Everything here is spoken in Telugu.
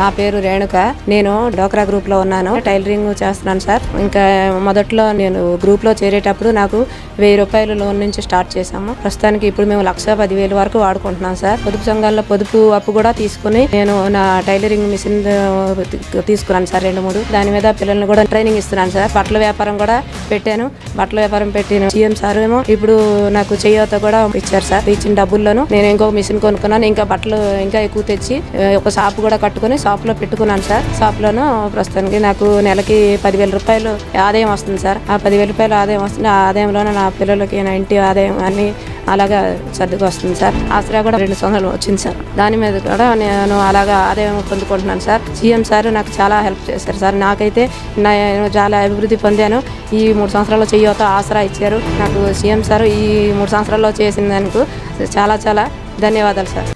నా పేరు రేణుక. నేను డోక్రా గ్రూప్ లో ఉన్నాను. టైలరింగ్ చేస్తున్నాను సార్. ఇంకా మొదట్లో నేను గ్రూప్ లో చేరేటప్పుడు నాకు 1000 రూపాయలు లోన్ నుంచి స్టార్ట్ చేశాము. ప్రస్తుతానికి ఇప్పుడు మేము 1,10,000 వరకు వాడుకుంటున్నాం సార్. పొదుపు సంఘాల్లో పొదుపు అప్పు కూడా తీసుకుని నేను నా టైలరింగ్ మిషన్ తీసుకున్నాను సార్ 2-3. దాని మీద పిల్లల్ని కూడా ట్రైనింగ్ ఇస్తున్నాను సార్. బట్టల వ్యాపారం కూడా పెట్టాను. బట్టల వ్యాపారం పెట్టిన సీఎం సార్ ఏమో ఇప్పుడు నాకు చేయూత కూడా ఇచ్చారు సార్. ఇచ్చిన డబ్బుల్లోనూ నేను ఇంకో మిషన్ కొనుక్కున్నాను. ఇంకా బట్టలు ఇంకా ఎక్కువ తెచ్చి ఒక షాప్ కూడా కట్టుకుని షాప్ లో పెట్టుకున్నాను సార్. షాప్ లోను ప్రస్తుతానికి నాకు నెలకి 10,000 రూపాయలు ఆదాయం వస్తుంది సార్. ఆ 10,000 రూపాయలు ఆదాయం వస్తుంది. ఆ ఆదాయంలోనే నా పిల్లలకి నా ఇంటి ఆదాయం అన్ని అలాగా సర్దుకు వస్తుంది సార్. ఆసరా కూడా 2 సంవత్సరాలు వచ్చింది సార్. దాని మీద కూడా నేను అలాగా ఆదాయం పొందుకుంటున్నాను సార్. సీఎం సార్ నాకు చాలా హెల్ప్ చేశారు సార్. నాకైతే నేను చాలా అభివృద్ధి పొందాను. ఈ 3 సంవత్సరాల్లో చేయూత ఆసరా ఇచ్చారు నాకు సీఎం సార్. ఈ 3 సంవత్సరాల్లో చేసిన దానికి చాలా చాలా ధన్యవాదాలు సార్.